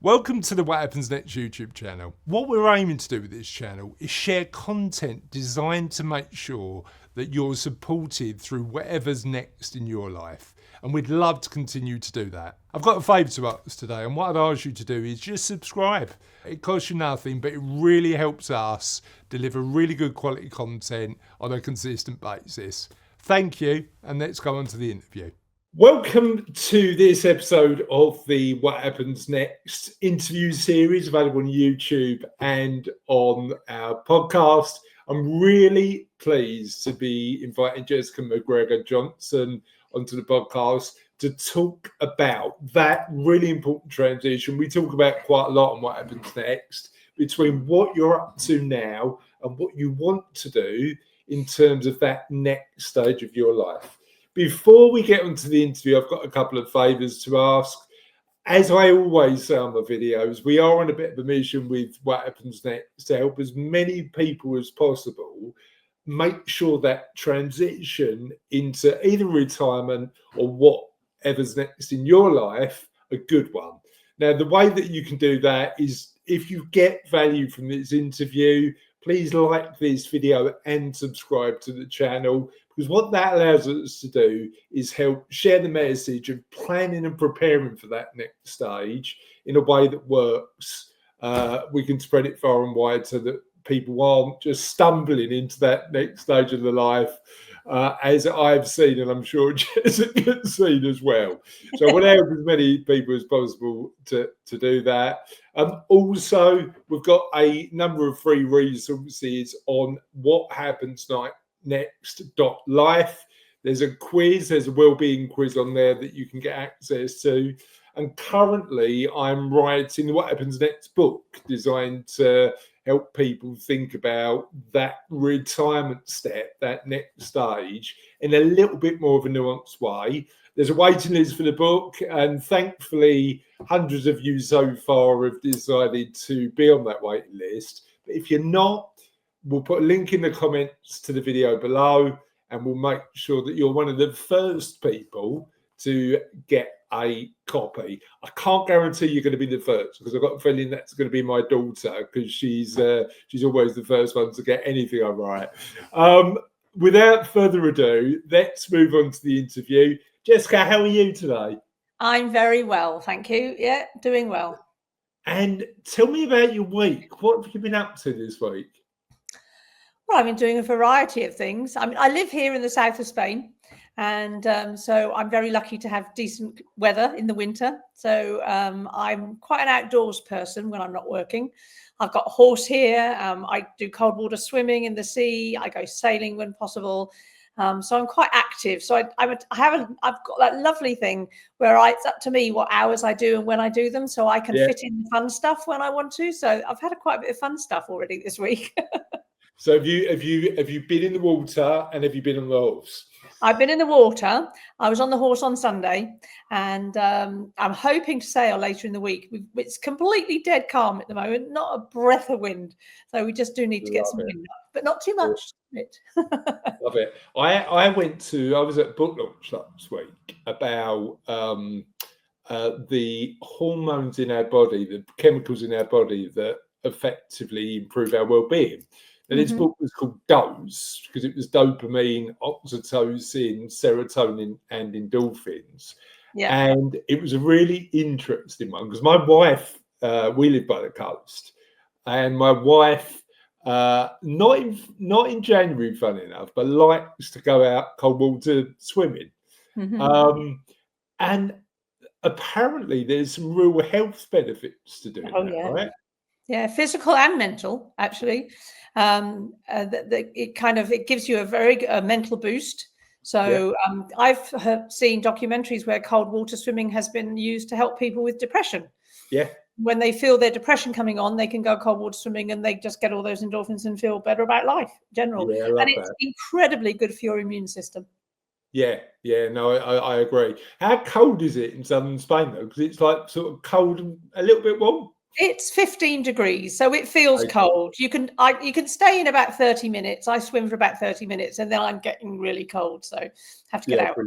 Welcome to the What Happens Next YouTube channel. What we're aiming to do with this channel is share content designed to make sure that you're supported through whatever's next in your life. And we'd love to continue to do that. I've got a favour to ask today, and what I'd ask you to do is just subscribe. It costs you nothing, but it really helps us deliver really good quality content on a consistent basis. Thank you, and let's go on to the interview. Welcome to this episode of the What Happens Next interview series, available on YouTube and on our podcast. I'm really pleased to be inviting Jessica McGregor Johnson onto the podcast to talk about that really important transition. We talk about quite a lot on What Happens Next between what you're up to now and what you want to do in terms of that next stage of your life. Before we get onto the interview, I've got a couple of favours to ask. As I always say on my videos, we are on a bit of a mission with What Happens Next to help as many people as possible make sure that transition into either retirement or whatever's next in your life, a good one. Now, the way that you can do that is if you get value from this interview, please like this video and subscribe to the channel, because what that allows us to do is help share the message of planning and preparing for that next stage in a way that works. We can spread it far and wide so that people aren't just stumbling into that next stage of their life, as I've seen, and I'm sure Jessica's seen as well. So I want to help as many people as possible to do that. Also, we've got a number of free resources on what happens next.life. There's a quiz, there's a wellbeing quiz on there that you can get access to. And currently I'm writing the What Happens Next book designed to help people think about that retirement step, that next stage, in a little bit more of a nuanced way. There's a waiting list for the book, and thankfully hundreds of you so far have decided to be on that waiting list. But if you're not, we'll put a link in the comments to the video below, and we'll make sure that you're one of the first people to get a copy. I can't guarantee you're going to be the first, because I've got a feeling that's going to be my daughter, because she's always the first one to get anything I write. Without further ado, let's move on to the interview. Jessica, how are you today? I'm very well, thank you. Yeah, doing well. And tell me about your week. What have you been up to this week? Well, I've been doing a variety of things. I mean, I live here in the south of Spain, and so I'm very lucky to have decent weather in the winter. So I'm quite an outdoors person when I'm not working. I've got a horse here. I do cold water swimming in the sea. I go sailing when possible. So I'm quite active. So I've got that lovely thing where it's up to me what hours I do and when I do them, so I can fit in the fun stuff when I want to. So I've had quite a bit of fun stuff already this week. So have you been in the water, and have you been on the horse? I've been in the water. I was on the horse on Sunday, and I'm hoping to sail later in the week. It's completely dead calm at the moment, not a breath of wind. So we just do need to get some wind up, but not too much. Love it. I was at book launch last week about the hormones in our body, the chemicals in our body that effectively improve our well-being. And this book was called Dose, because it was dopamine, oxytocin, serotonin, and endorphins. Yeah. And it was a really interesting one, because my wife, we live by the coast, and my wife, not in January, funny enough, but likes to go out cold water swimming. And apparently there's some real health benefits to doing that, right? Yeah, physical and mental, actually. It gives you a very mental boost. So I've seen documentaries where cold water swimming has been used to help people with depression. Yeah. When they feel their depression coming on, they can go cold water swimming, and they just get all those endorphins and feel better about life in general. Yeah, and it's incredibly good for your immune system. Yeah, no, I agree. How cold is it in southern Spain though? Because it's like sort of cold and a little bit warm. It's 15 degrees, so it feels cold. You can stay in about 30 minutes. I swim for about 30 minutes, and then I'm getting really cold, so have to get out.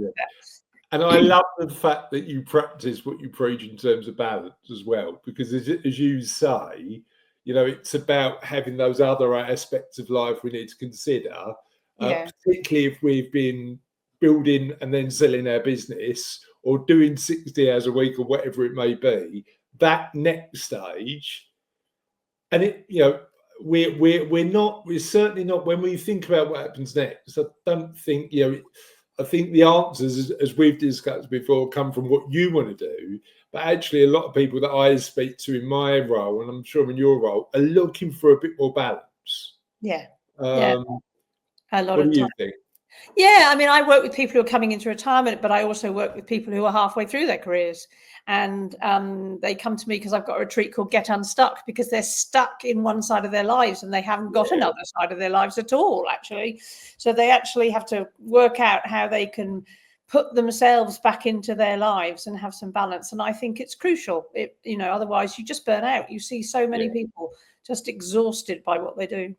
And I love the fact that you practice what you preach in terms of balance as well, because as you say, it's about having those other aspects of life we need to consider, Yeah. particularly if we've been building and then selling our business or doing 60 hours a week or whatever it may be. That next stage, and we're certainly not, when we think about what happens next. I don't think I think the answers, as we've discussed before, come from what you want to do. But actually, a lot of people that I speak to in my role, and I'm sure in your role, are looking for a bit more balance. Yeah. Yeah. A lot What of do time. you think? Yeah, I mean, I work with people who are coming into retirement, but I also work with people who are halfway through their careers. And they come to me because I've got a retreat called Get Unstuck, because they're stuck in one side of their lives and they haven't got another side of their lives at all, actually. So they actually have to work out how they can put themselves back into their lives and have some balance. And I think it's crucial. Otherwise you just burn out. You see so many people just exhausted by what they do.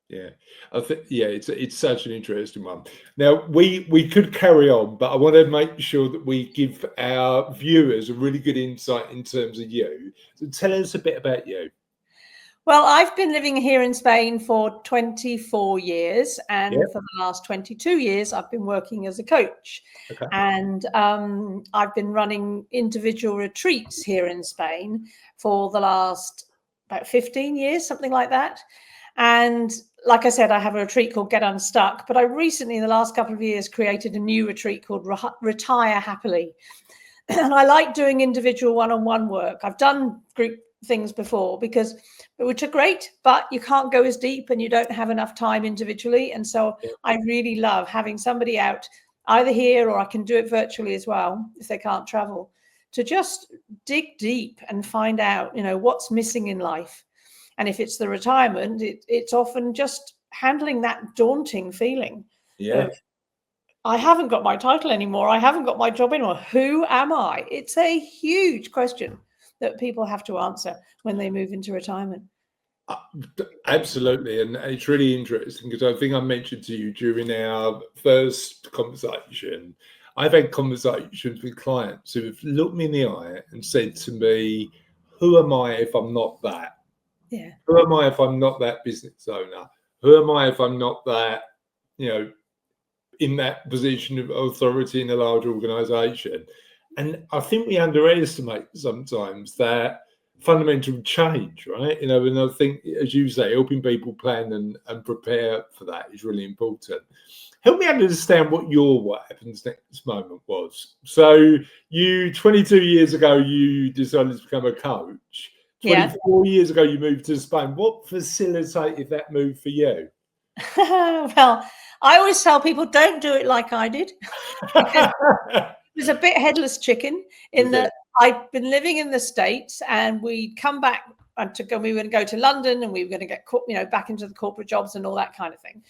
Yeah, I think it's such an interesting one. Now we could carry on, but I want to make sure that we give our viewers a really good insight in terms of you. So tell us a bit about you. Well, I've been living here in Spain for 24 years, and for the last 22 years, I've been working as a coach. Okay. And I've been running individual retreats here in Spain for the last about 15 years, something like that. And like I said, I have a retreat called Get Unstuck, but I recently, in the last couple of years, created a new retreat called Retire Happily. And I like doing individual one-on-one work. I've done group things before, which are great, but you can't go as deep and you don't have enough time individually. And so I really love having somebody out either here, or I can do it virtually as well if they can't travel, to just dig deep and find out, what's missing in life. And if it's the retirement, it's often just handling that daunting feeling of, I haven't got my title anymore. I haven't got my job anymore. Who am I? It's a huge question that people have to answer when they move into retirement. Absolutely. And it's really interesting, because I think I mentioned to you during our first conversation, I've had conversations with clients who have looked me in the eye and said to me, who am I if I'm not that? Yeah. Who am I if I'm not that business owner? Who am I if I'm not that, in that position of authority in a large organization? And I think we underestimate sometimes that fundamental change, right? And I think, as you say, helping people plan and prepare for that is really important. Help me understand what your what happens next moment was. So 22 years ago, you decided to become a coach. 24 years ago, you moved to Spain. What facilitated that move for you? Well, I always tell people, don't do it like I did. Because it was a bit headless chicken in that I'd been living in the States, and we'd come back we were going to go to London, and we were going to get back into the corporate jobs and all that kind of thing.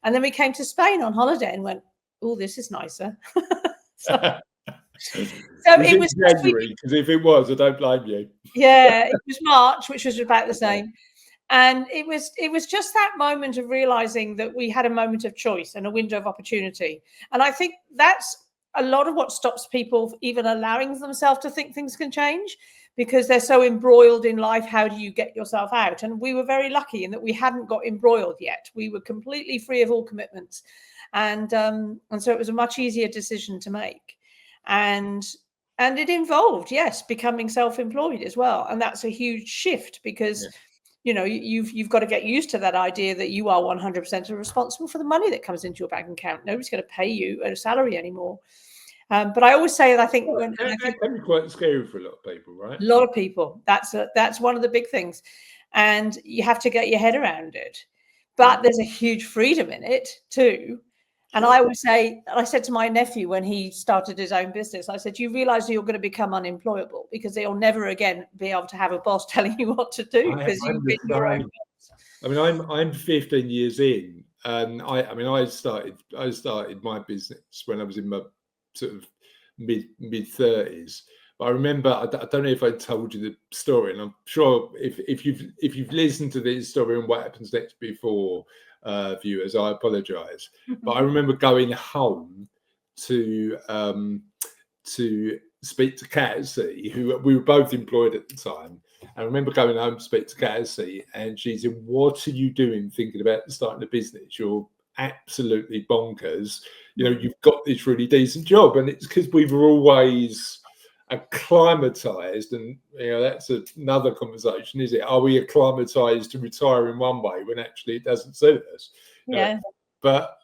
And then we came to Spain on holiday and went, oh, this is nicer. So it was January, because if it was, I don't blame you. Yeah, it was March, which was about the same. And it was just that moment of realizing that we had a moment of choice and a window of opportunity. And I think that's a lot of what stops people even allowing themselves to think things can change, because they're so embroiled in life. How do you get yourself out? And we were very lucky in that we hadn't got embroiled yet. We were completely free of all commitments. And so it was a much easier decision to make. And it involved, becoming self-employed as well. And that's a huge shift, because you've got to get used to that idea that you are 100% responsible for the money that comes into your bank account. Nobody's going to pay you a salary anymore. But I always say that I think that can be quite scary for a lot of people, right? A lot of people. That's one of the big things, and you have to get your head around it. But there's a huge freedom in it too. And I always say, I said to my nephew when he started his own business, I said, you realize you're going to become unemployable, because they'll never again be able to have a boss telling you what to do, because you've been your own boss. I mean, I'm 15 years in, and I started my business when I was in my sort of mid 30s. But I remember, I don't know if I told you the story, and I'm sure if you've listened to this story and what happens next before, viewers, I apologize. But I remember going home to to speak to Cassie, who we were both employed at the time. I remember going home to speak to Cassie, and she said, "What are you doing thinking about starting a business? You're absolutely bonkers. You know, you've got this really decent job." And it's because we were always acclimatized, and you know, that's another conversation, is it? Are we acclimatized to retire in one way when actually it doesn't suit us? Yeah. But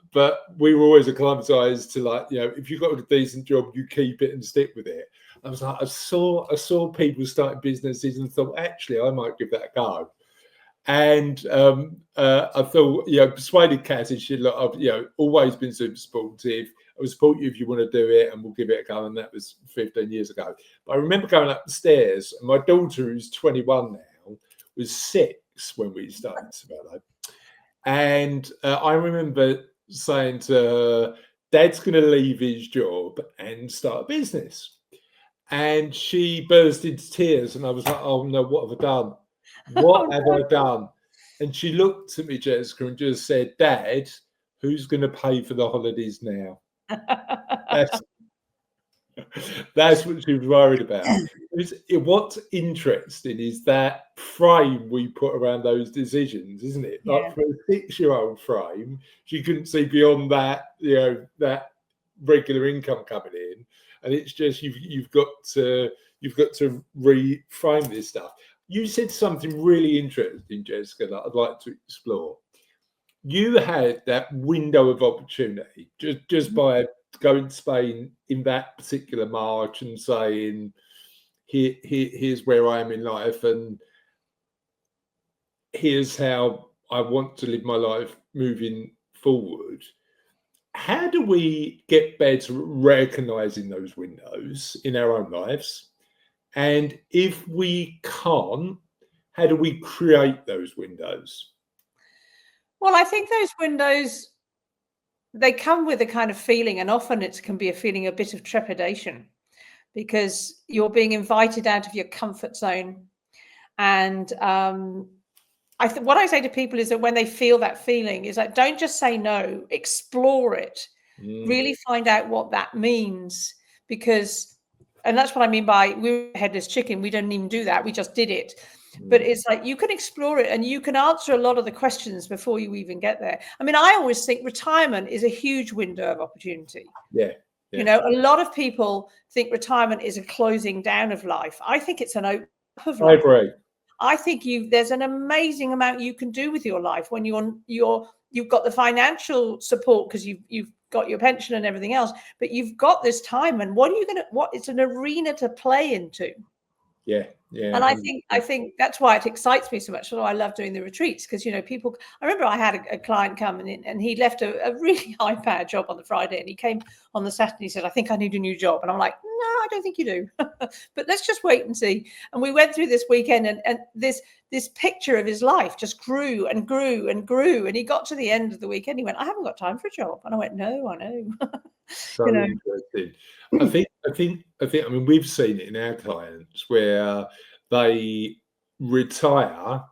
we were always acclimatized to, like, you know, if you've got a decent job, you keep it and stick with it. I was like, I saw people starting businesses and thought, actually, I might give that a go. And I thought, you know, persuaded Cassie. She said, "Look, I've, you know, always been super supportive. I will support you if you want to do it, and we'll give it a go." And that was 15 years ago. But I remember going up the stairs, and my daughter, who's 21 now, was 6 when we started Sabelo. And I remember saying to her, "Dad's going to leave his job and start a business." And she burst into tears, and I was like, "Oh no, what have I done? What have I done?" And she looked at me, Jessica, and just said, "Dad, who's going to pay for the holidays now?" That's, that's what she was worried about. What's interesting is that frame we put around those decisions, isn't it? Yeah. Like, for a 6-year-old frame, she couldn't see beyond that, you know, that regular income coming in, and it's just you've got to reframe this stuff. You said something really interesting, Jessica, that I'd like to explore. You had that window of opportunity just by going to Spain in that particular March and saying, here's where I am in life, and here's how I want to live my life moving forward. How do we get better at recognizing those windows in our own lives? And if we can't, how do we create those windows? Well, I think those windows, they come with a kind of feeling, and often it can be a feeling, a bit of trepidation, because you're being invited out of your comfort zone. And what I say to people is that when they feel that feeling, is like, don't just say no, explore it, really find out what that means. Because, and that's what I mean by we were headless chicken. We don't even do that. We just did it. But it's like you can explore it, and you can answer a lot of the questions before you even get there. I mean, I always think retirement is a huge window of opportunity. Yeah. You know, a lot of people think retirement is a closing down of life. I think it's an open up of life. I agree. I think there's an amazing amount you can do with your life when you've got the financial support because you've got your pension and everything else, but you've got this time, and it's an arena to play into. Yeah. And I think that's why it excites me so much. So I love doing the retreats, because, you know, people, I remember I had a client come in, and he left a really high powered job on the Friday, and he came on the Saturday, he said, "I think I need a new job." And I'm like, "No, I don't think you do." But let's just wait and see. And we went through this weekend, and this picture of his life just grew and grew and grew. And he got to the end of the weekend, he went, "I haven't got time for a job." And I went, "No, I know." So you know, interesting. I mean, we've seen it in our clients where they retire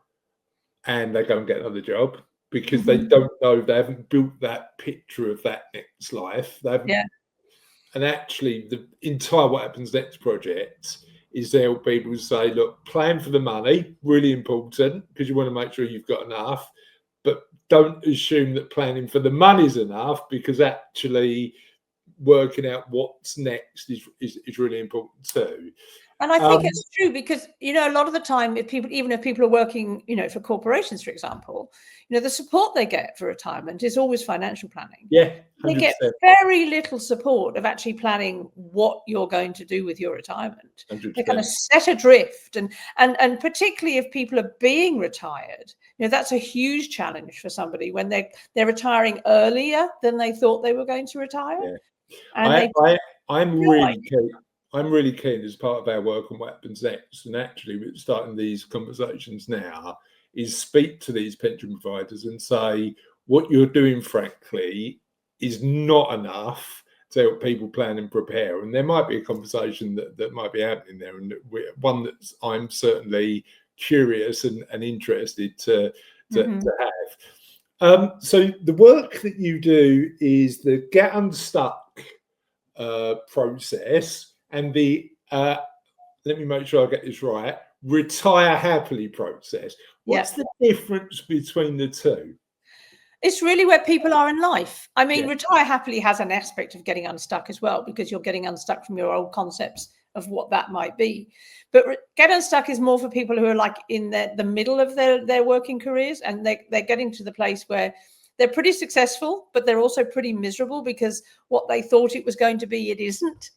and they go and get another job because they don't know, they haven't built that picture of that next life. They haven't, and actually, the entire What Happens Next project is to help people say, look, plan for the money, really important, because you want to make sure you've got enough, but don't assume that planning for the money is enough, because actually working out what's next is really important too. And I think it's true, because, you know, a lot of the time, even if people are working, you know, for corporations, for example, you know, the support they get for retirement is always financial planning. Yeah, 100%. They get very little support of actually planning what you're going to do with your retirement. 100%. They're kind of set adrift, and particularly if people are being retired, you know, that's a huge challenge for somebody when they're retiring earlier than they thought they were going to retire. Yeah. And I'm really keen as part of our work on What Happens Next, and actually we're starting these conversations now, is speak to these pension providers and say, what you're doing, frankly, is not enough to help people plan and prepare. And there might be a conversation that might be happening there, and one that I'm certainly curious and interested to have. So the work that you do is the Get Unstuck process. and the let me make sure I get this right, retire happily process. What's the difference between the two? It's really where people are in life. I mean, Yeah. retire happily has an aspect of getting unstuck as well, because you're getting unstuck from your old concepts of what that might be. But get unstuck is more for people who are like in the middle of their working careers, and they're getting to the place where they're pretty successful, but they're also pretty miserable because what they thought it was going to be, it isn't.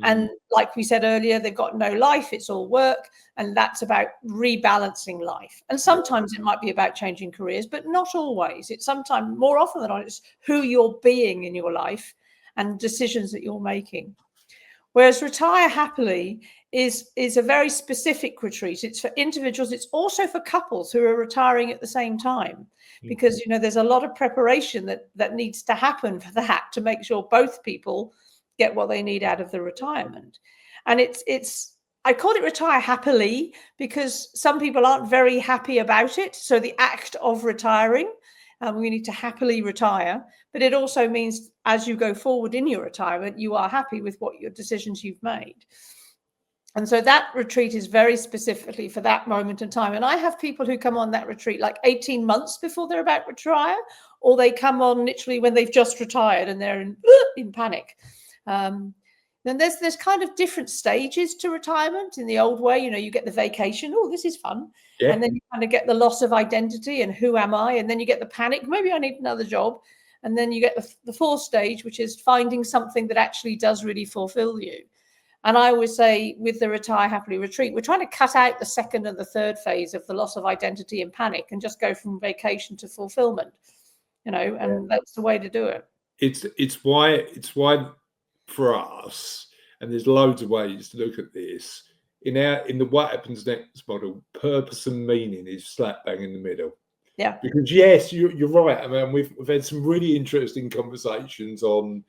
And like we said earlier, they've got no life, it's all work. And that's about rebalancing life. And sometimes it might be about changing careers, but not always. It's sometimes, more often than not, it's who you're being in your life and decisions that you're making. Whereas retire happily is a very specific retreat. It's for individuals. It's also for couples who are retiring at the same time, because, you know, there's a lot of preparation that needs to happen for that, to make sure both people get what they need out of the retirement. And I call it retire happily because some people aren't very happy about it. So the act of retiring, we need to happily retire, but it also means as you go forward in your retirement, you are happy with what your decisions you've made. And so that retreat is very specifically for that moment in time. And I have people who come on that retreat like 18 months before they're about to retire, or they come on literally when they've just retired and they're in panic. Then there's kind of different stages to retirement. In the old way, you know, you get the vacation, oh, this is fun. Yeah. And then you kind of get the loss of identity and who am I? And then you get the panic, maybe I need another job. And then you get the fourth stage, which is finding something that actually does really fulfill you. And I always say with the Retire Happily retreat, we're trying to cut out the second and the third phase of the loss of identity and panic and just go from vacation to fulfillment, you know, and that's the way to do it. It's why for us, and there's loads of ways to look at this, in the What Happens Next model, purpose and meaning is slap bang in the middle. Yeah. Because yes, you're right. I mean, we've had some really interesting conversations on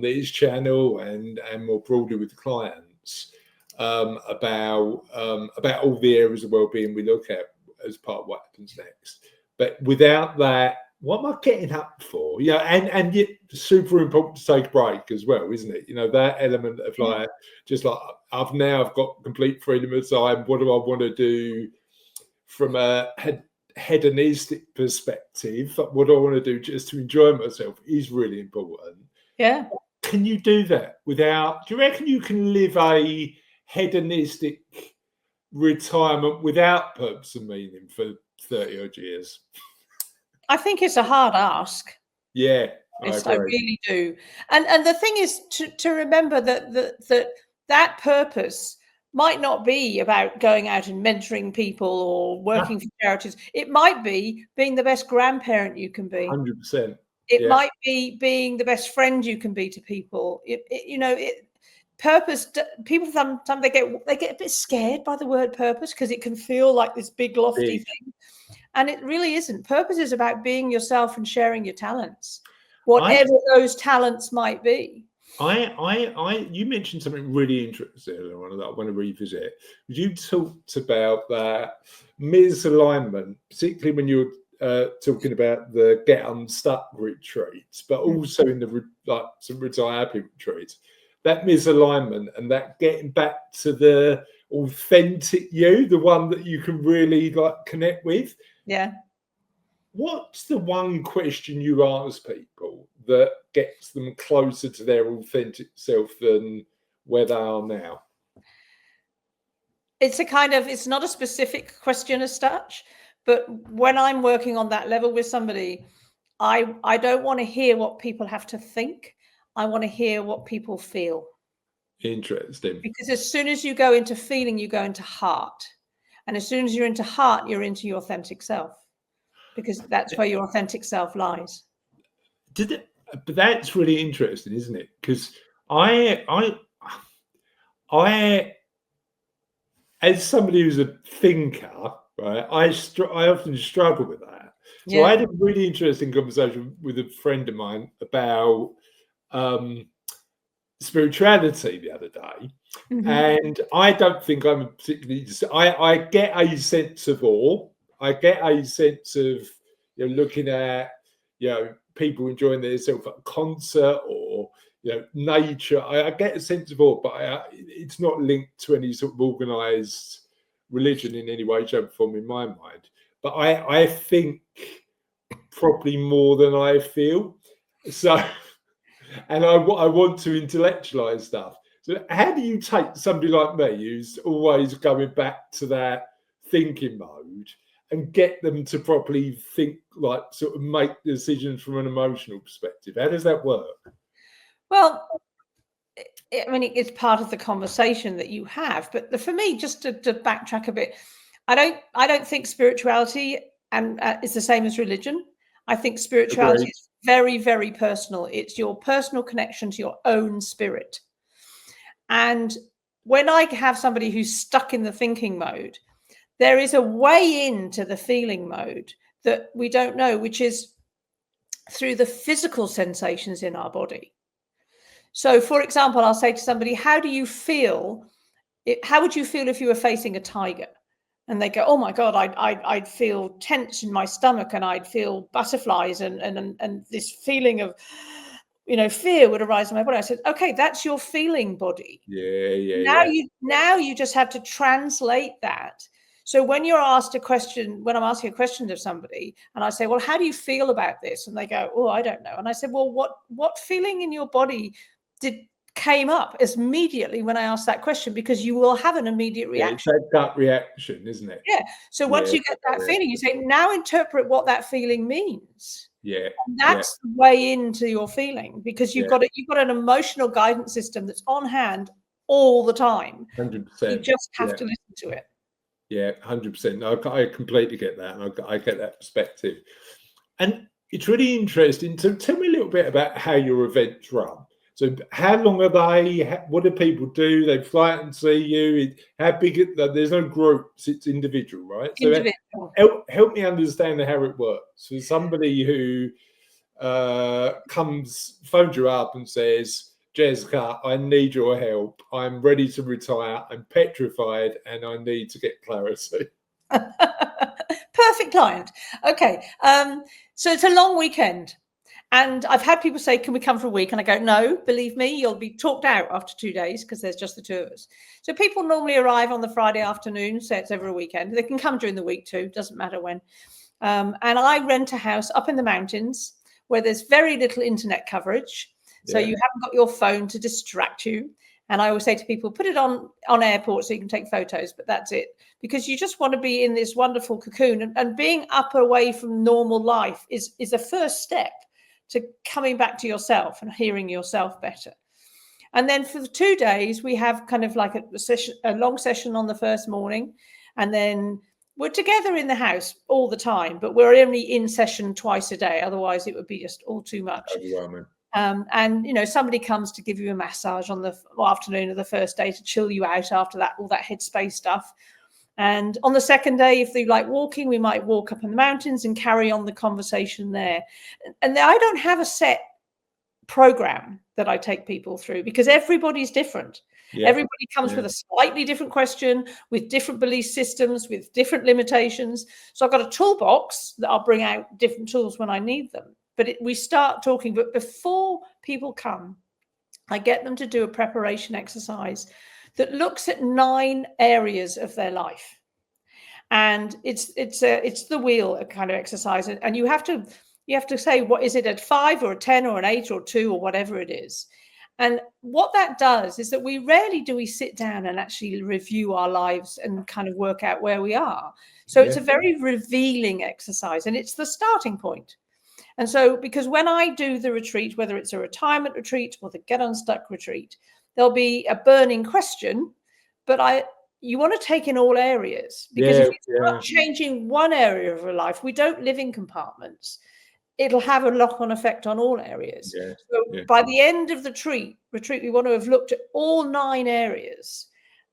this channel and more broadly with clients about all the areas of wellbeing we look at as part of What Happens Next. But without that, what am I getting up for? You know, and yet super important to take a break as well, isn't it? You know, that element of like, just like I've got complete freedom of time. What do I want to do from a hedonistic perspective? What do I want to do just to enjoy myself is really important. Yeah. Can you do that without, do you reckon you can live a hedonistic retirement without purpose and meaning for 30 odd years? I think it's a hard ask. Yeah, I really do. And the thing is to remember that purpose might not be about going out and mentoring people or working for charities. It might be being the best grandparent you can be. 100%. It might be being the best friend you can be to people. Purpose. People sometimes they get a bit scared by the word purpose because it can feel like this big lofty thing. And it really isn't. Purpose is about being yourself and sharing your talents, whatever those talents might be. You mentioned something really interesting that I want to revisit. You talked about that misalignment, particularly when you're talking about the Get Unstuck retreats, but also in the some Retire Happy retreats. That misalignment and that getting back to the authentic you, the one that you can really connect with. Yeah. What's the one question you ask people that gets them closer to their authentic self than where they are now? It's not a specific question as such, but when I'm working on that level with somebody, I don't want to hear what people have to think. I want to hear what people feel. Interesting. Because as soon as you go into feeling, you go into heart. And as soon as you're into heart, you're into your authentic self. Because that's where your authentic self lies. But that's really interesting, isn't it? Because I as somebody who's a thinker, right, I often struggle with that. So I had a really interesting conversation with a friend of mine about spirituality the other day, and I don't think I'm particularly. I get a sense of awe. I get a sense of looking at people enjoying themselves at a concert or nature. I get a sense of awe, but it's not linked to any sort of organised religion in any way, shape, or form in my mind. But I think probably more than I feel. So, and I want to intellectualize stuff. So how do you take somebody like me who's always going back to that thinking mode and get them to properly think, like sort of make decisions from an emotional perspective? How does that work? Well, I mean, it's part of the conversation that you have. But for me, just to backtrack a bit, I don't think spirituality is the same as religion. I think spirituality Agreed. is very, very personal. It's your personal connection to your own spirit. And when I have somebody who's stuck in the thinking mode, there is a way into the feeling mode that we don't know, which is through the physical sensations in our body. So, for example, I'll say to somebody, how do you feel? How would you feel if you were facing a tiger? And they go, oh my God, I'd feel tense in my stomach, and I'd feel butterflies, and this feeling of, fear would arise in my body. I said, okay, that's your feeling body. Yeah. Now you just have to translate that. So when you're asked a question, when I'm asking a question of somebody, and I say, well, how do you feel about this? And they go, oh, I don't know. And I said, well, what feeling in your body came up immediately when I asked that question? Because you will have an immediate reaction. It's that gut reaction, isn't it? Yeah. So once you get that feeling, you say, now interpret what that feeling means. Yeah. And that's the way into your feeling, because you've got an emotional guidance system that's on hand all the time. 100%. You just have to listen to it. Yeah, 100%. I completely get that, and I get that perspective. And it's really interesting. So tell me a little bit about how your events run. So how long are they? What do people do? They fly out and see you? How big? There's no groups, it's individual, right? Individual. So help me understand how it works. For somebody who phones you up and says, Jessica, I need your help. I'm ready to retire. I'm petrified and I need to get clarity. Perfect client. Okay. So it's a long weekend. And I've had people say, can we come for a week? And I go, no, believe me, you'll be talked out after 2 days because there's just the two of us. So people normally arrive on the Friday afternoon, say it's over a weekend. They can come during the week too, doesn't matter when. And I rent a house up in the mountains where there's very little internet coverage. So you haven't got your phone to distract you. And I always say to people, put it on airport so you can take photos, but that's it. Because you just want to be in this wonderful cocoon. And being up away from normal life is a first step to coming back to yourself and hearing yourself better. And then for the 2 days, we have kind of like a long session on the first morning. And then we're together in the house all the time, but we're only in session twice a day. Otherwise, it would be just all too much. Overwhelming. And somebody comes to give you a massage on the afternoon of the first day to chill you out after that, all that headspace stuff. And on the second day, if they like walking, we might walk up in the mountains and carry on the conversation there. And I don't have a set program that I take people through because everybody's different. Yeah. Everybody comes with a slightly different question, with different belief systems, with different limitations. So I've got a toolbox that I'll bring out different tools when I need them. But we start talking, but before people come, I get them to do a preparation exercise that looks at 9 areas of their life. And it's the wheel kind of exercise. And you have to say, what is it, at 5 or a 10 or an 8 or 2 or whatever it is. And what that does is that rarely do we sit down and actually review our lives and kind of work out where we are. So it's a very revealing exercise, and it's the starting point. And so, because when I do the retreat, whether it's a retirement retreat or the Get Unstuck retreat, there'll be a burning question, but you want to take in all areas, because if you start changing one area of your life, we don't live in compartments. It'll have a knock-on effect on all areas. By the end of the retreat, we want to have looked at all 9 areas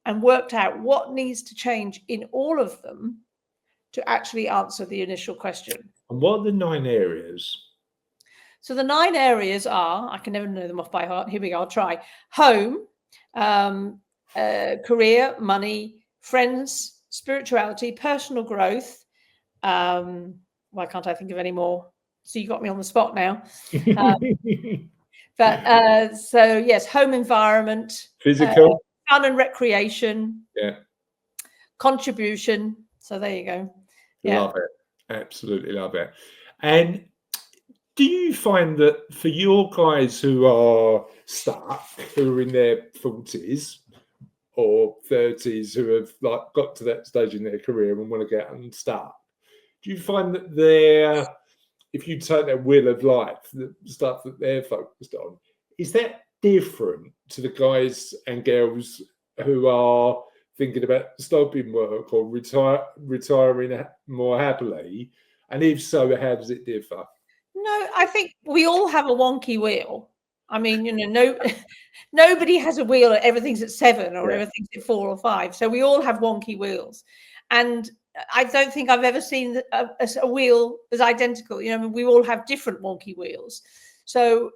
and worked out what needs to change in all of them to actually answer the initial question. And what are the 9 areas? So the 9 areas are, I can never know them off by heart. Here we go. I'll try. Home, career, money, friends, spirituality, personal growth. Why can't I think of any more? So you got me on the spot now. But so yes, home environment, Physical. fun and recreation, Yeah. contribution. So there you go. Yeah. Love it. Absolutely love it. And do you find that for your guys who are stuck, who are in their 40s or 30s, who have like got to that stage in their career and want to get unstuck, do you find that they're, if you take their wheel of life, the stuff that they're focused on, is that different to the guys and girls who are thinking about stopping work or retiring more happily? And if so, how does it differ? No, I think we all have a wonky wheel. I mean, nobody has a wheel at everything's at 7 or Yeah. everything's at 4 or 5. So we all have wonky wheels. And I don't think I've ever seen a wheel as identical. I mean, we all have different wonky wheels. So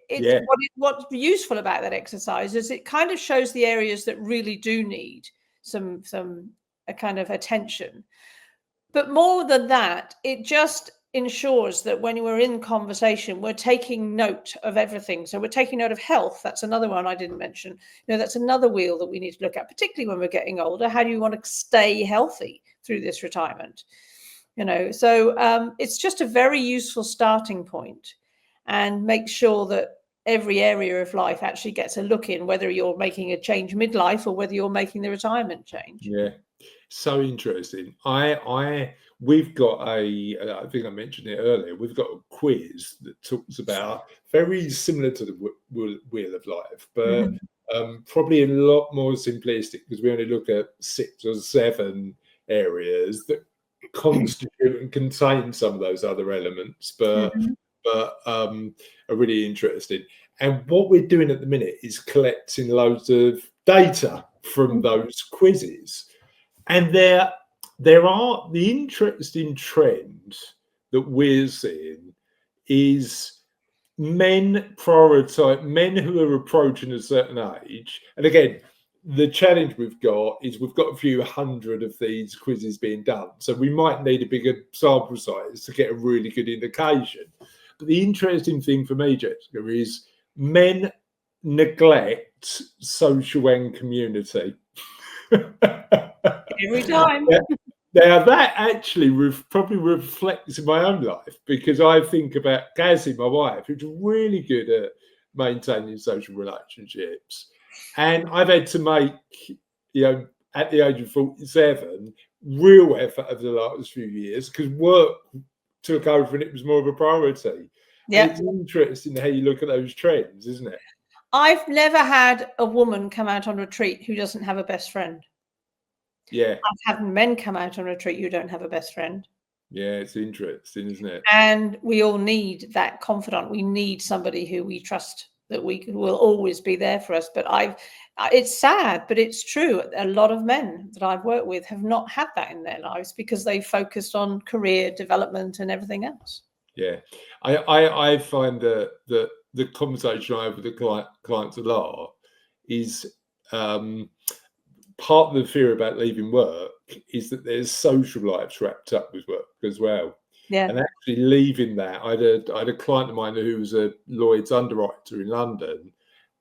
it's what's useful about that exercise is it kind of shows the areas that really do need some a kind of attention. But more than that, it just ensures that when we're in conversation, we're taking note of everything. So we're taking note of health. That's another one I didn't mention. That's another wheel that we need to look at, particularly when we're getting older. How do you want to stay healthy through this retirement? So it's just a very useful starting point, and make sure that every area of life actually gets a look in, whether you're making a change midlife or whether you're making the retirement change. Yeah. So interesting. We've got I think I mentioned it earlier. We've got a quiz that talks about very similar to the wheel of life, but probably a lot more simplistic because we only look at 6 or 7 areas that constitute and contain some of those other elements, but are really interesting. And what we're doing at the minute is collecting loads of data from those quizzes. And there are the interesting trend that we're seeing is men who are approaching a certain age. And again, the challenge we've got is we've got a few hundred of these quizzes being done. So we might need a bigger sample size to get a really good indication. But the interesting thing for me, Jessica, is men neglect social and community. Every time. Now that actually probably reflects in my own life because I think about Gazzy, my wife, who's really good at maintaining social relationships, and I've had to make, at the age of 47, real effort over the last few years because work took over and it was more of a priority. Yeah, it's interesting how you look at those trends, isn't it? I've never had a woman come out on retreat who doesn't have a best friend. Yeah. I've had men come out on retreat who don't have a best friend. Yeah, it's interesting, isn't it? And we all need that confidant. We need somebody who we trust that will always be there for us. But it's sad, but it's true. A lot of men that I've worked with have not had that in their lives because they focused on career development and everything else. Yeah, I find that the conversation I have with the clients a lot is part of the fear about leaving work is that there's social lives wrapped up with work as well. Yeah. And actually leaving that, I had a client of mine who was a Lloyd's underwriter in London,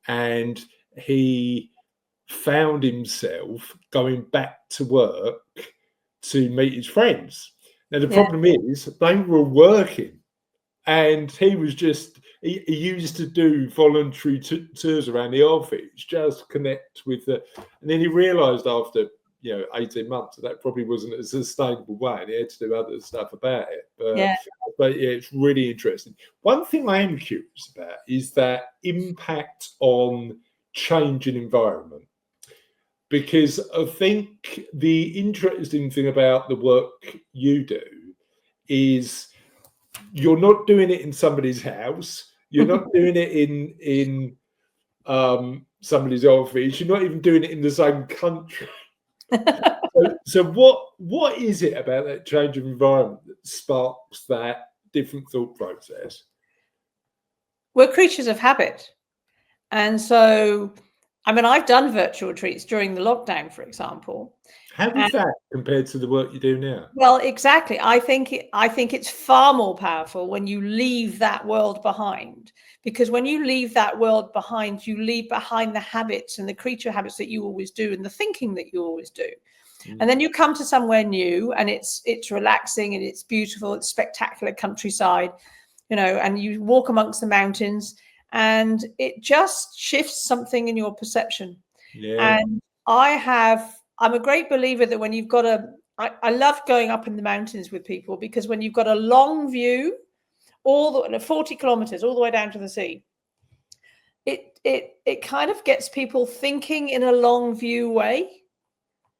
and he found himself going back to work to meet his friends. Now the problem is they were working, and he was just he used to do voluntary tours around the office, just connect with and then he realised after 18 months that probably wasn't a sustainable way, and he had to do other stuff about it. But it's really interesting. One thing I am curious about is that impact on changing environment, because I think the interesting thing about the work you do is you're not doing it in somebody's house. You're not doing it in somebody's office. You're not even doing it in the same country. So what is it about that change of environment that sparks that different thought process? We're creatures of habit. And so, I mean, I've done virtual retreats during the lockdown, for example. How does that compare to the work you do now? Well, exactly. I think it's far more powerful when you leave that world behind, because when you leave that world behind, you leave behind the habits and the creature habits that you always do and the thinking that you always do. And then you come to somewhere new, and it's relaxing and it's beautiful, it's spectacular countryside, and you walk amongst the mountains, and it just shifts something in your perception. Yeah. And I'm a great believer that when you've got I love going up in the mountains with people, because when you've got a long view, all the 40 kilometers all the way down to the sea, it kind of gets people thinking in a long view way,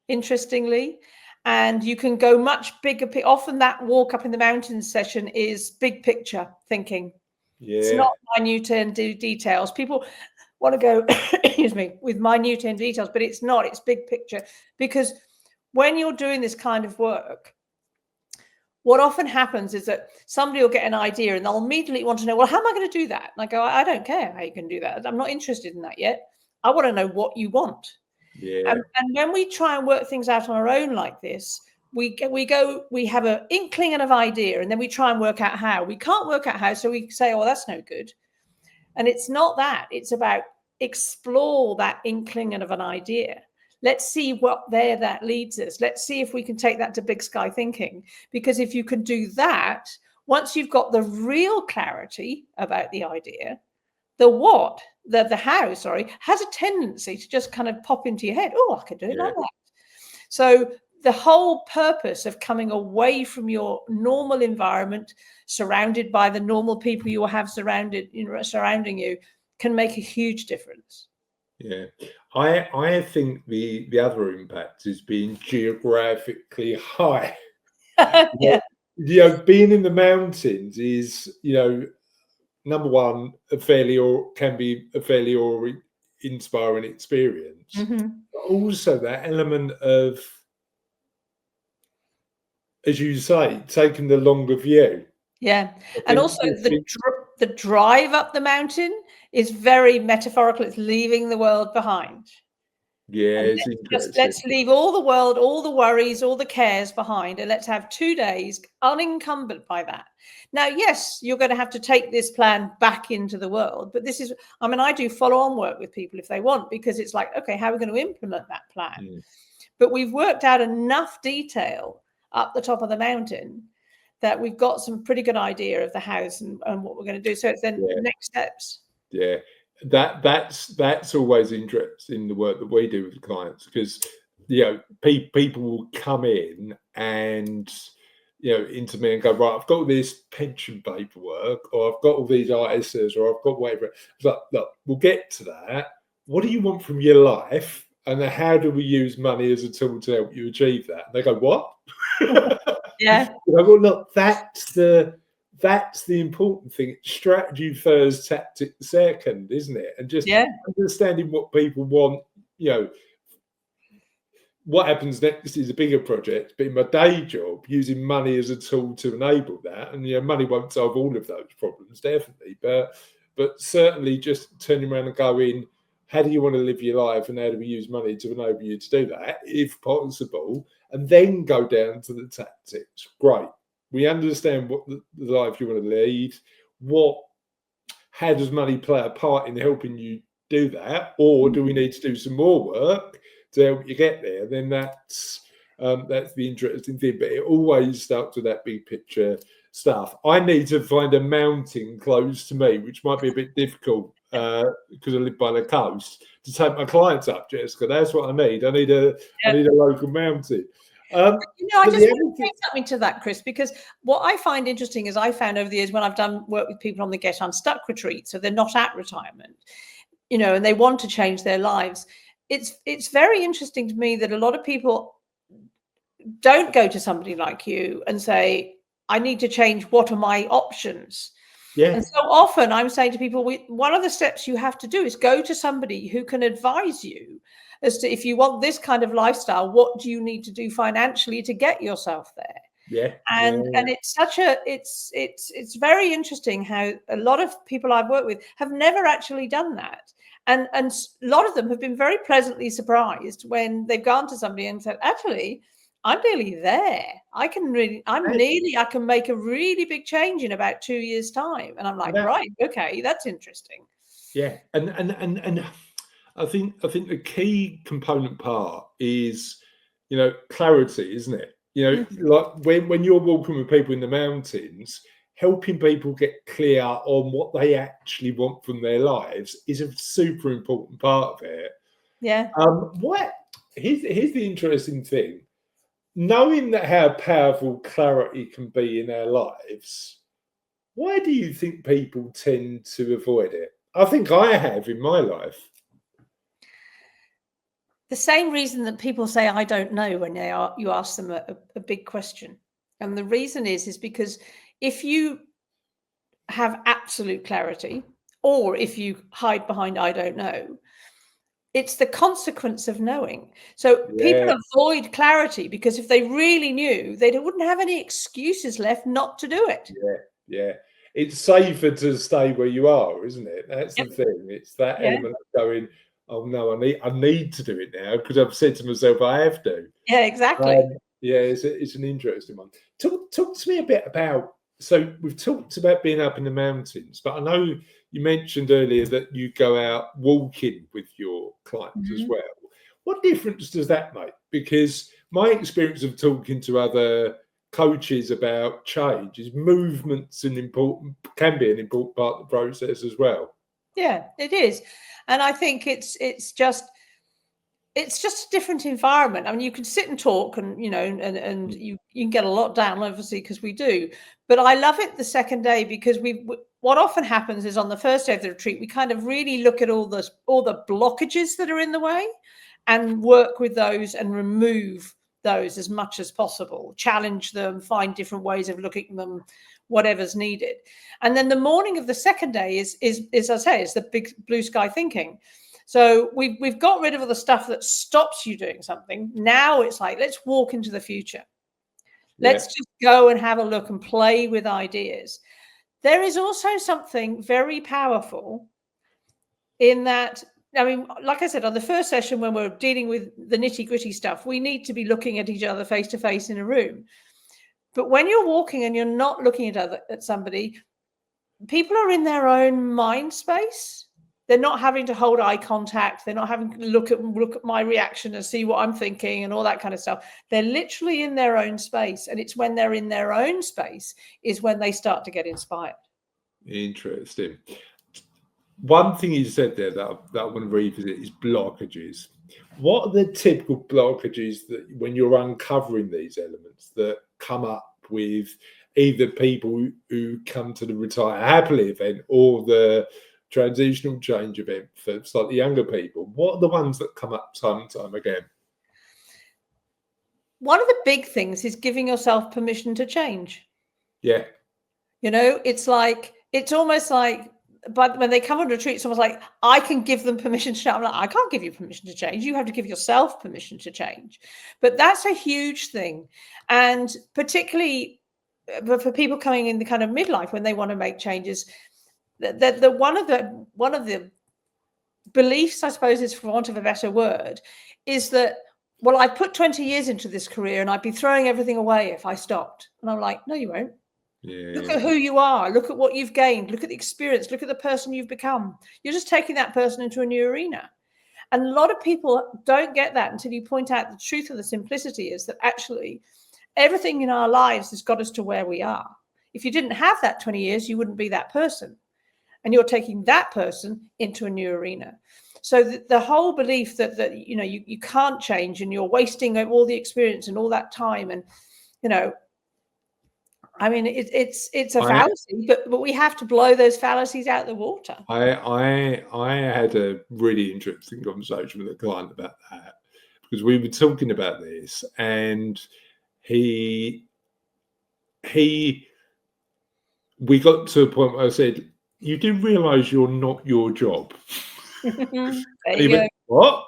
interestingly. And you can go much bigger. Often that walk up in the mountains session is big picture thinking. It's Yeah. not minute and details. People want to go, excuse me, with minute and details, but it's not. It's big picture. Because when you're doing this kind of work, what often happens is that somebody will get an idea and they'll immediately want to know, well, how am I going to do that? And I go, I don't care how you can do that. I'm not interested in that yet. I want to know what you want. Yeah. And when we try and work things out on our own like this, we have an inkling of idea, and then we try and work out how. We can't work out how, so we say, oh, that's no good. And it's not that. It's about explore that inkling of an idea. Let's see where that leads us. Let's see if we can take that to big sky thinking. Because if you can do that, once you've got the real clarity about the idea, the how, has a tendency to just kind of pop into your head. Oh, I could do it like that. So the whole purpose of coming away from your normal environment, surrounded by the normal people you have surrounding you, can make a huge difference. Yeah, I think the other impact is being geographically high. Yeah. Being in the mountains is, number one, can be a fairly inspiring experience. Mm-hmm. But also that element of, as you say, taking the longer view. Yeah, and also the drive up the mountain is very metaphorical. It's leaving the world behind. Yeah, And it's interesting. let's leave all the world, all the worries, all the cares behind, and let's have 2 days unencumbered by that. Now, yes, you're going to have to take this plan back into the world, but I do follow-on work with people if they want, because it's like, okay, how are we going to implement that plan? But we've worked out enough detail up the top of the mountain that we've got some pretty good idea of the house and what we're going to do. So it's then next steps. Yeah, that's always interesting, the work that we do with clients, because people will come in and into me and go, right, I've got all this pension paperwork, or I've got all these ISAs, or I've got whatever. It's like, look, we'll get to that. What do you want from your life? And then how do we use money as a tool to help you achieve that? And they go, what? Yeah. Well, look, that's the important thing. Strategy first, tactic second, isn't it? And just understanding what people want. What happens next is a bigger project. But in my day job, using money as a tool to enable that, and money won't solve all of those problems, definitely, but certainly just turning around and going, how do you want to live your life, and how do we use money to enable you to do that, if possible, and then go down to the tactics. Great. We understand what the life you want to lead. How does money play a part in helping you do that, or do we need to do some more work to help you get there? Then that's the interesting thing. But it always starts with that big picture stuff. I need to find a mountain close to me, which might be a bit difficult because I live by the coast, to take my clients up, Jessica. That's what I need. I need a local mountain. I just want to say something to that, Chris, because what I find interesting is I found over the years when I've done work with people on the Get Unstuck retreat, so they're not at retirement, and they want to change their lives. It's very interesting to me that a lot of people don't go to somebody like you and say, I need to change. What are my options? Yeah. And so often I'm saying to people, one of the steps you have to do is go to somebody who can advise you as to, if you want this kind of lifestyle, what do you need to do financially to get yourself there? Yeah. And it's very interesting how a lot of people I've worked with have never actually done that. And a lot of them have been very pleasantly surprised when they've gone to somebody and said, actually, I'm nearly there. I can make a really big change in about 2 years' time. And I'm like, right, okay, that's interesting. Yeah. And I think the key component part is, clarity, isn't it? Like when you're walking with people in the mountains, helping people get clear on what they actually want from their lives is a super important part of it. Yeah. Here's the interesting thing. Knowing that how powerful clarity can be in our lives, why do you think people tend to avoid it? I think I have in my life. The same reason that people say, I don't know, when you ask them a big question. And the reason is because if you have absolute clarity, or if you hide behind, I don't know, it's the consequence of knowing. So people avoid clarity because if they really knew, they wouldn't have any excuses left not to do it. Yeah. It's safer to stay where you are, isn't it? That's the thing. It's that element of going, oh no, I need to do it now because I've said to myself I have to. Yeah, exactly. It's an interesting one. Talk to me a bit about. So we've talked about being up in the mountains, but I know you mentioned earlier that you go out walking with your clients as well. What difference does that make? Because my experience of talking to other coaches about change is movement's can be an important part of the process as well. Yeah, it is. And I think it's just a different environment. I mean, you can sit and talk and, and you can get a lot down, obviously, because we do. But I love it the second day because what often happens is on the first day of the retreat, we kind of really look at all the blockages that are in the way and work with those and remove those as much as possible, challenge them, find different ways of looking at them, whatever's needed. And then the morning of the second day is as I say, it's the big blue sky thinking. So we've got rid of all the stuff that stops you doing something. Now it's like, let's walk into the future. Let's just go and have a look and play with ideas. There is also something very powerful in that. I mean, like I said, on the first session, when we're dealing with the nitty-gritty stuff, we need to be looking at each other face to face in a room. But when you're walking and you're not looking at somebody, people are in their own mind space. They're not having to hold eye contact. They're not having to look at my reaction and see what I'm thinking and all that kind of stuff. They're literally in their own space. And it's when they're in their own space is when they start to get inspired. Interesting. One thing you said there that I want to revisit is blockages. What are the typical blockages that when you're uncovering these elements that come up with either people who come to the Retire Happily event or the transitional change event for slightly younger people? What are the ones that come up time and time again? One of the big things is giving yourself permission to change. Yeah. It's almost like, but when they come on retreat, it's almost like I can give them permission to change. I'm like, I can't give you permission to change. You have to give yourself permission to change. But that's a huge thing. And particularly for people coming in the kind of midlife when they want to make changes, one of the beliefs, I suppose, is, for want of a better word, is that, well, I put 20 years into this career and I'd be throwing everything away if I stopped. And I'm like, no, you won't. Look at who you are. Look at what you've gained. Look at the experience. Look at the person you've become. You're just taking that person into a new arena. And a lot of people don't get that until you point out the truth of the simplicity is that actually everything in our lives has got us to where we are. If you didn't have that 20 years, you wouldn't be that person. And you're taking that person into a new arena. So the whole belief that you can't change and you're wasting all the experience and all that time, and I mean, it's a fallacy, but we have to blow those fallacies out the water. I had a really interesting conversation with a client about that because we were talking about this, and we got to a point where I said, "You do realise you're not your job." He went, "What?"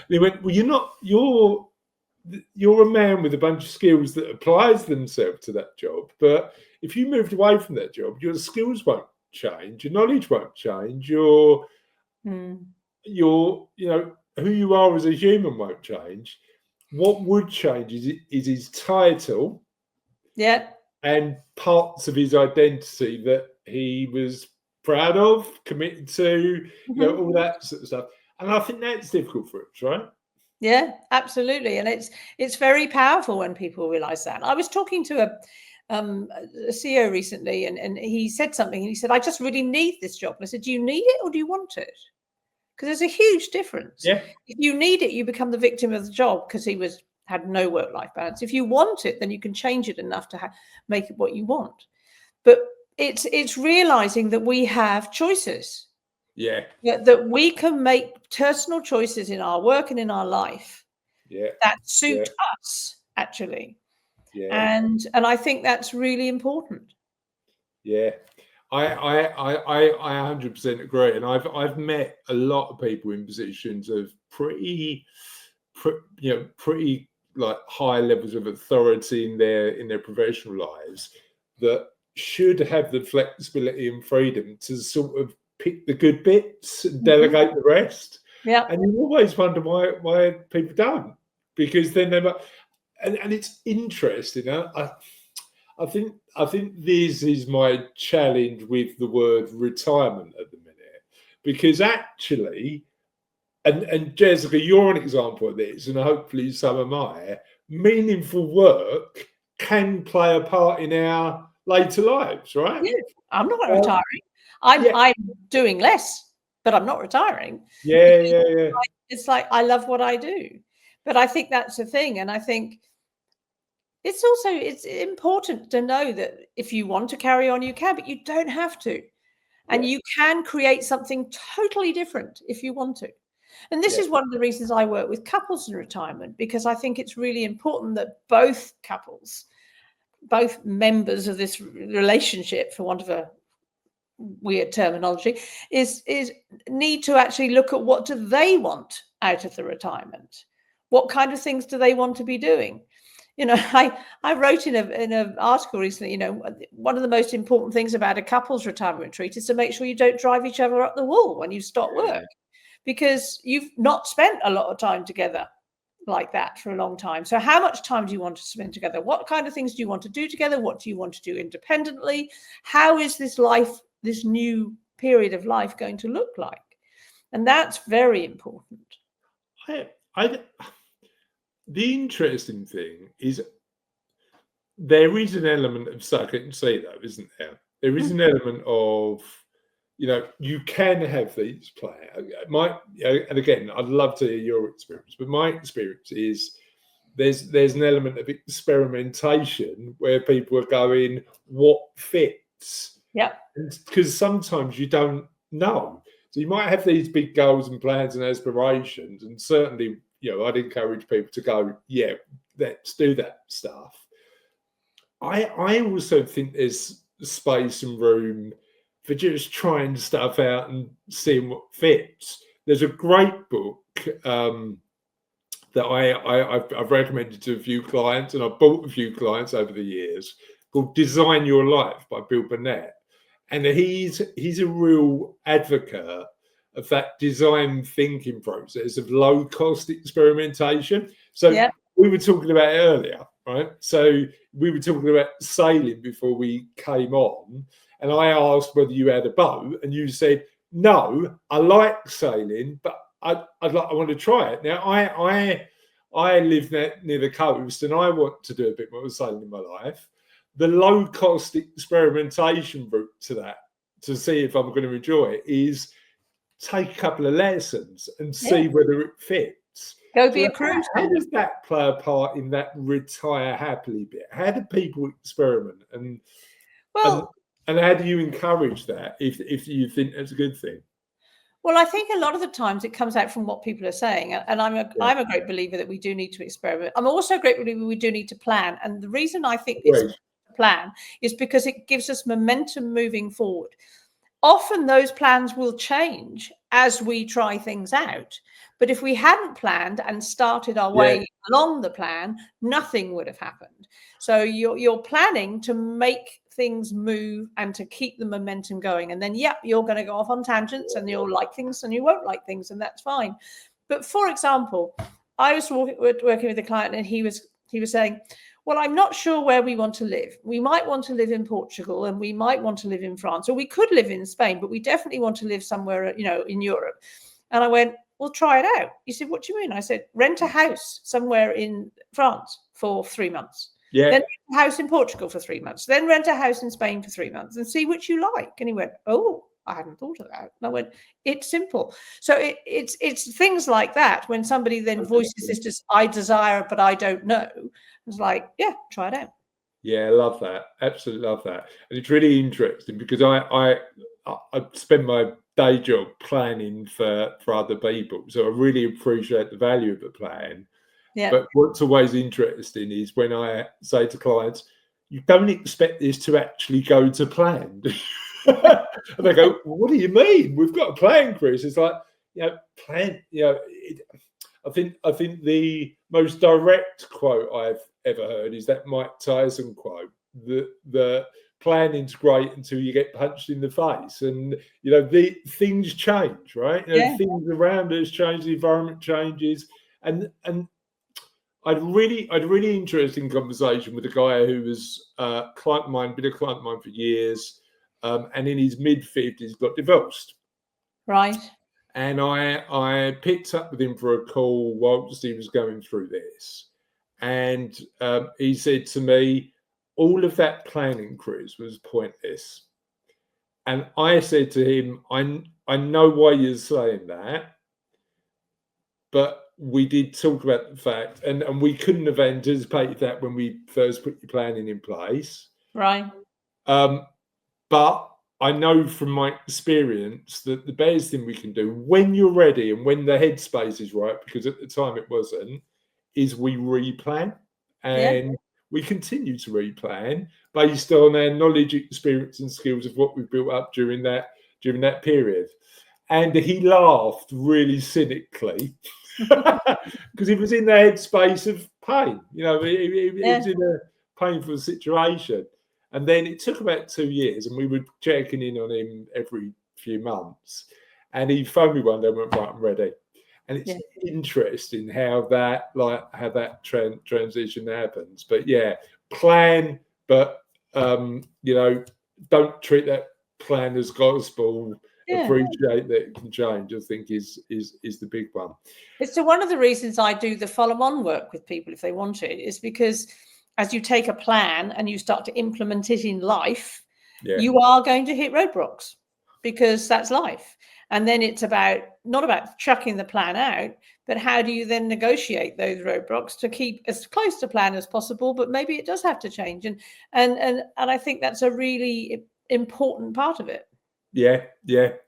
He went, "Well, you're not. You're a man with a bunch of skills that applies themselves to that job. But if you moved away from that job, your skills won't change, your knowledge won't change, your Mm. Your, who you are as a human won't change. What would change is his title Yeah. and parts of his identity that he was proud of, committed to, all that sort of stuff. And I think that's difficult for us, right? Yeah, absolutely. And it's very powerful when people realize that. I was talking to a CEO recently, and he said something, and he said, I just really need this job. And I said, do you need it or do you want it? Because there's a huge difference. Yeah. If you need it, you become the victim of the job, because he had no work-life balance. If you want it, then you can change it enough to make it what you want. But it's realizing that we have choices. Yeah. That we can make personal choices in our work and in our life that suit us, actually. Yeah. And I think that's really important. Yeah. I 100% agree, and I've met a lot of people in positions of pretty like high levels of authority in their professional lives that should have the flexibility and freedom to sort of pick the good bits and delegate the rest. Yeah. And you always wonder why people don't, because then they're and it's interesting. I think this is my challenge with the word retirement at the minute, because actually, and Jessica, you're an example of this, and hopefully so am I. Meaningful work can play a part in our later lives, right? Yeah, I'm not retiring. I'm doing less, but I'm not retiring. Yeah. It's like I love what I do, but I think that's the thing, and I think it's important to know that if you want to carry on, you can, but you don't have to, and you can create something totally different if you want to. And this is one of the reasons I work with couples in retirement, because I think it's really important that both couples, both members of this relationship, for want of a weird terminology, is need to actually look at what do they want out of the retirement. What kind of things do they want to be doing? I wrote in an article recently, one of the most important things about a couple's retirement retreat is to make sure you don't drive each other up the wall when you stop work, because you've not spent a lot of time together like that for a long time. So how much time do you want to spend together? What kind of things do you want to do together? What do you want to do independently? How is this life, this new period of life, going to look like? And that's very important. The interesting thing is there is an element of suck it and see, though, isn't there? There is an element of, you can have these plans. And again, I'd love to hear your experience, but my experience is there's an element of experimentation where people are going, what fits? Yeah. Because sometimes you don't know. So you might have these big goals and plans and aspirations, and certainly, I'd encourage people to go, yeah, let's do that stuff. I also think there's space and room for just trying stuff out and seeing what fits. There's a great book that I've recommended to a few clients, and I've bought a few clients over the years, called Design Your Life by Bill Burnett. And he's a real advocate of that design thinking process of low cost experimentation. So we were talking about it earlier, right? So we were talking about sailing before we came on, and I asked whether you had a boat, and you said, no, I like sailing, but I want to try it. Now, I live near the coast, and I want to do a bit more sailing in my life. The low-cost experimentation route to that, to see if I'm going to enjoy it, is take a couple of lessons and see whether it fits. Go be a cruise. How does that play a part in that retire happily bit? How do people experiment, and how do you encourage that if you think that's a good thing? Well, I think a lot of the times it comes out from what people are saying, and I'm a great believer that we do need to experiment. I'm also a great believer we do need to plan, and the reason I think it's a plan is because it gives us momentum moving forward. Often those plans will change as we try things out, but if we hadn't planned and started our way along the plan, nothing would have happened. So you're planning to make things move and to keep the momentum going. And then, you're going to go off on tangents and you'll like things and you won't like things, and that's fine. But for example, I was working with a client, and he was saying, well, I'm not sure where we want to live. We might want to live in Portugal, and we might want to live in France, or we could live in Spain, but we definitely want to live somewhere, in Europe. And I went, well, try it out. He said, what do you mean? I said, rent a house somewhere in France for 3 months. Yeah. Then rent a house in Portugal for 3 months. Then rent a house in Spain for 3 months and see which you like. And he went, oh, I hadn't thought of that. And I went, it's simple. So it's things like that. When somebody then voices this, just, I desire, but I don't know. It's like, yeah, try it out. Yeah, I love that. Absolutely love that. And it's really interesting because I spend my day job planning for other people. So I really appreciate the value of the plan. Yeah. But what's always interesting is when I say to clients, you don't expect this to actually go to plan. And they go, well, what do you mean? We've got a plan, Chris. It's like, plan, I think the most direct quote I've ever heard is that Mike Tyson quote, the planning's great until you get punched in the face. And, the things change, right? Things around us change, the environment changes. And I'd really interesting conversation with a guy who was a client of mine, been a client of mine for years, and in his mid-50s got divorced. Right. And I picked up with him for a call whilst he was going through this. And he said to me, all of that planning, Chris, was pointless. And I said to him, I know why you're saying that, but we did talk about the fact, and we couldn't have anticipated that when we first put your planning in place. Right. But I know from my experience that the best thing we can do when you're ready and when the headspace is right, because at the time it wasn't, is we replan. And we continue to replan based on our knowledge, experience, and skills of what we've built up during that period. And he laughed really cynically because he was in the headspace of pain. He was in a painful situation. And then it took about 2 years, and we were checking in on him every few months. And he phoned me one day and went, right, I'm ready. And it's interesting how that transition happens. But plan, but don't treat that plan as gospel. Appreciate that it can change, I think is the big one. It's one of the reasons I do the follow-on work with people if they want it, is because as you take a plan and you start to implement it in life, you are going to hit roadblocks, because that's life. And then it's not about chucking the plan out, but how do you then negotiate those roadblocks to keep as close to plan as possible, but maybe it does have to change. And I think that's a really important part of it. Yeah.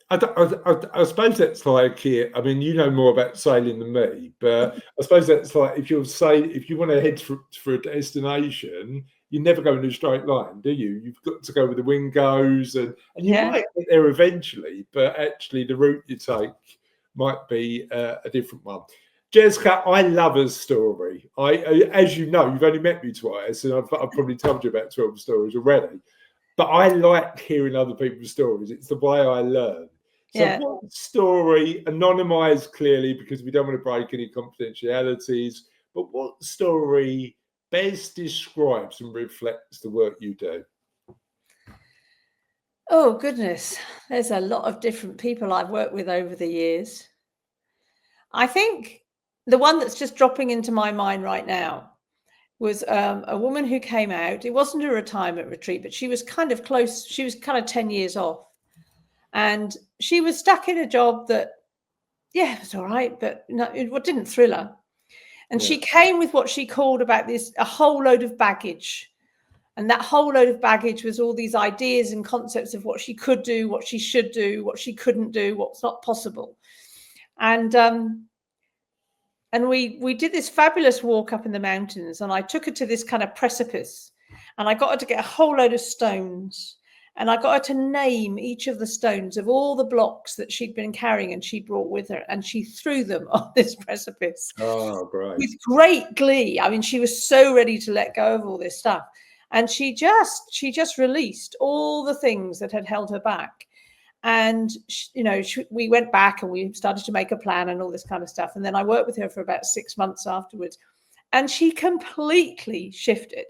I suppose that's like here. I mean, you know more about sailing than me, but I suppose that's like if you want to head for a destination, you never go in a straight line, do you? You've got to go where the wind goes, and you might get there eventually, but actually the route you take might be a different one. Jessica, I love a story. As you know, you've only met me twice, and I've probably told you about 12 stories already. But I like hearing other people's stories. It's the way I learn. So what story, anonymised clearly because we don't want to break any confidentialities, but what story best describes and reflects the work you do? Oh, goodness. There's a lot of different people I've worked with over the years. I think the one that's just dropping into my mind right now was a woman who came out. It wasn't a retirement retreat, but she was kind of close. She was kind of 10 years off. And she was stuck in a job that, it was all right, but no, it didn't thrill her. And she came with what she called a whole load of baggage. And that whole load of baggage was all these ideas and concepts of what she could do, what she should do, what she couldn't do, what's not possible. And we did this fabulous walk up in the mountains, and I took her to this kind of precipice, and I got her to get a whole load of stones, and I got her to name each of the stones of all the blocks that she'd been carrying and she brought with her, and she threw them on this precipice. Oh, great. With great glee. I mean, she was so ready to let go of all this stuff. And she just released all the things that had held her back. And, we went back and we started to make a plan and all this kind of stuff. And then I worked with her for about 6 months afterwards. And she completely shifted.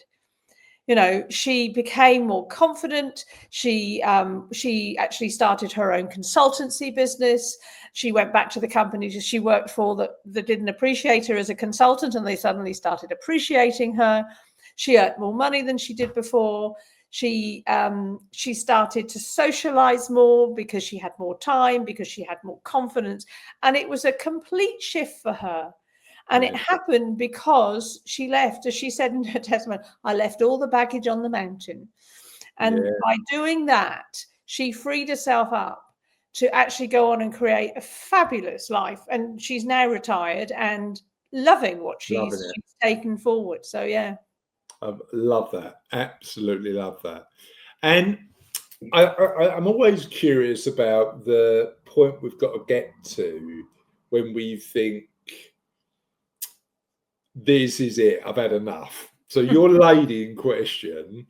She became more confident. She actually started her own consultancy business. She went back to the companies she worked for that didn't appreciate her as a consultant, and they suddenly started appreciating her. She earned more money than she did before. She started to socialize more because she had more time, because she had more confidence. And it was a complete shift for her. And it happened because she left, as she said in her testimony, I left all the baggage on the mountain. And by doing that, she freed herself up to actually go on and create a fabulous life. And she's now retired and loving what she's taken forward. So, yeah. I love that. Absolutely love that. And I'm always curious about the point we've got to get to when we think, this is it, I've had enough. So your lady in question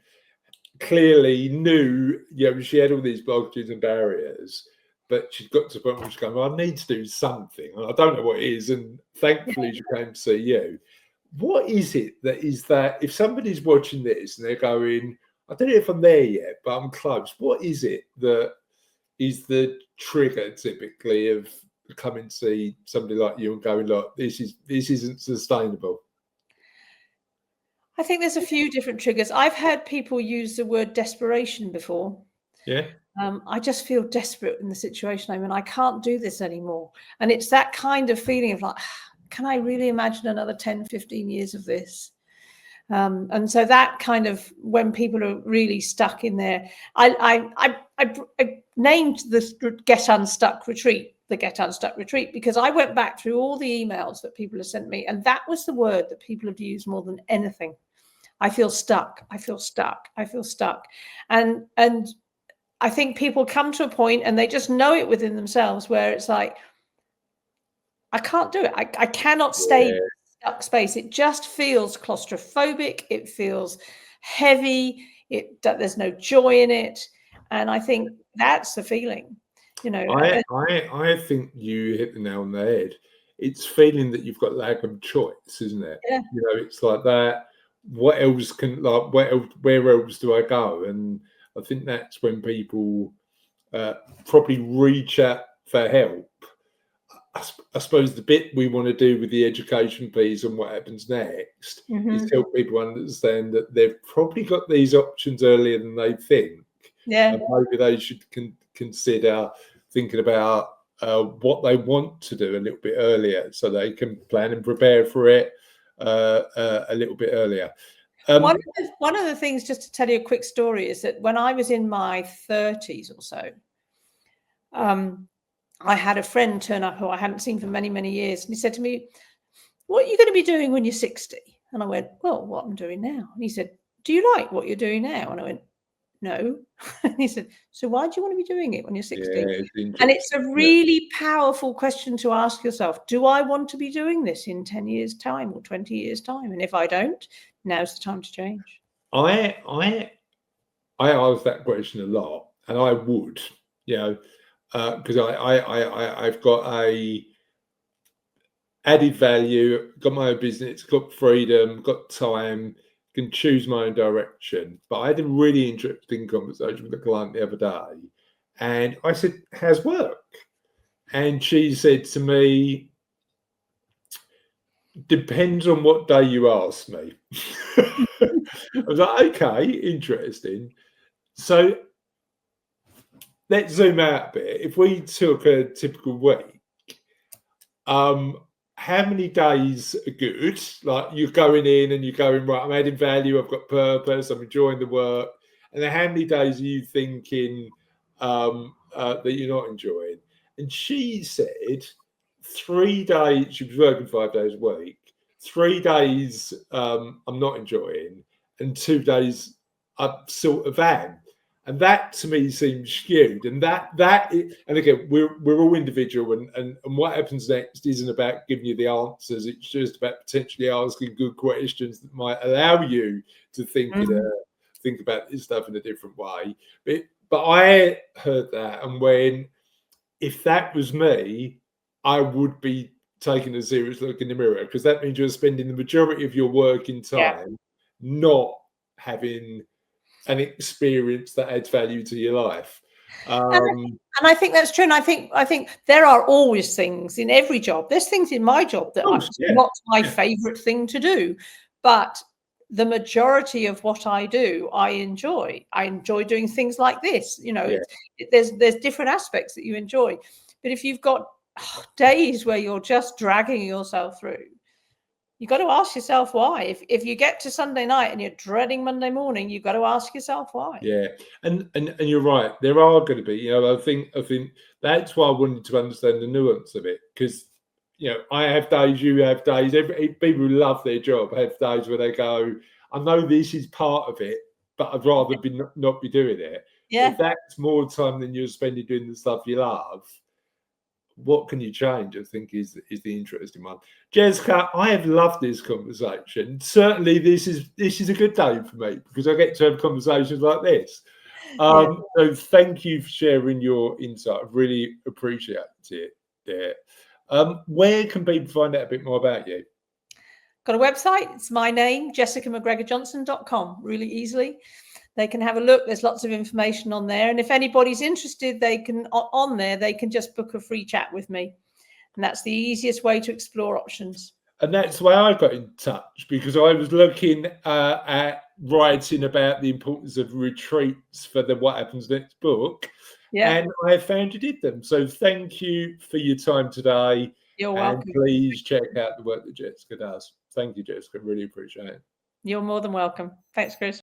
clearly knew, she had all these blockages and barriers, but she'd got to the point where she's going, well, I need to do something. And I don't know what it is. And thankfully she came to see you. What is it that if somebody's watching this and they're going, I don't know if I'm there yet, but I'm close. What is it that is the trigger typically of coming to see somebody like you and going, look, this isn't sustainable? I think there's a few different triggers. I've heard people use the word desperation before. Yeah. I just feel desperate in the situation I'm in. I can't do this anymore. And it's that kind of feeling of like, can I really imagine another 10, 15 years of this? And so that kind of, when people are really stuck in there, I named the Get Unstuck retreat, the Get Unstuck retreat, because I went back through all the emails that people have sent me, and that was the word that people have used more than anything. I feel stuck. I feel stuck. I feel stuck. And I think people come to a point and they just know it within themselves where it's like, I can't do it. I cannot stay in a stuck space. It just feels claustrophobic. It feels heavy. There's no joy in it. And I think that's the feeling. I think you hit the nail on the head. It's feeling that you've got lack of choice, isn't it? Yeah. It's like that. What else where else do I go? And I think that's when people probably reach out for help. I suppose the bit we want to do with the education piece and what happens next is help people understand that they've probably got these options earlier than they think. Yeah. And maybe they should consider thinking about what they want to do a little bit earlier so they can plan and prepare for it a little bit earlier. One of the things, just to tell you a quick story, is that when I was in my 30s or so, I had a friend turn up who I hadn't seen for many, many years. And he said to me, what are you going to be doing when you're 60? And I went, well, what I'm doing now. And he said, do you like what you're doing now? And I went, no. And he said, so why do you want to be doing it when you're 60? And it's a really powerful question to ask yourself. Do I want to be doing this in 10 years' time or 20 years' time? And if I don't, now's the time to change. I ask that question a lot, and I would, because I've got a added value, got my own business, got freedom, got time, can choose my own direction. But I had a really interesting conversation with a client the other day, and I said, how's work? And she said to me, depends on what day you ask me. I was like, okay, interesting. So let's zoom out a bit. If we took a typical week, how many days are good? Like you're going in and you're going, right, I'm adding value, I've got purpose, I'm enjoying the work. And then how many days are you thinking that you're not enjoying? And she said 3 days, she was working 5 days a week, 3 days I'm not enjoying, and 2 days I sort of am. And that to me seems skewed. And and again, we're all individual, and what happens next isn't about giving you the answers. It's just about potentially asking good questions that might allow you to think think about this stuff in a different way. But I heard that, and if that was me, I would be taking a serious look in the mirror, because that means you're spending the majority of your working time not having an experience that adds value to your life. And I think that's true. And I think there are always things in every job. There's things in my job that are not my favorite thing to do, but the majority of what I do, I enjoy. I enjoy doing things like this. You know, there's different aspects that you enjoy. But if you've got days where you're just dragging yourself through, you've got to ask yourself why. If you get to Sunday night and you're dreading Monday morning, you've got to ask yourself why. Yeah, and you're right. There are going to be, you know, I think that's why I wanted to understand the nuance of it, because, you know, I have days, you have days. People who love their job have days where they go, I know this is part of it, but I'd rather not be doing it. Yeah. If that's more time than you're spending doing the stuff you love, what can you change? I think is the interesting one. Jessica, I have loved this conversation. Certainly, this is a good day for me, because I get to have conversations like this. So thank you for sharing your insight. I really appreciate it. Yeah. Where can people find out a bit more about you? Got a website. It's my name, JessicaMcGregorJohnson.com. Really easily. They can have a look. There's lots of information on there. And if anybody's interested, they can just book a free chat with me. And that's the easiest way to explore options. And that's why I got in touch, because I was looking at writing about the importance of retreats for the What Happens Next book. Yeah. And I found you did them. So thank you for your time today. You're welcome. And please check out the work that Jessica does. Thank you, Jessica. Really appreciate it. You're more than welcome. Thanks, Chris.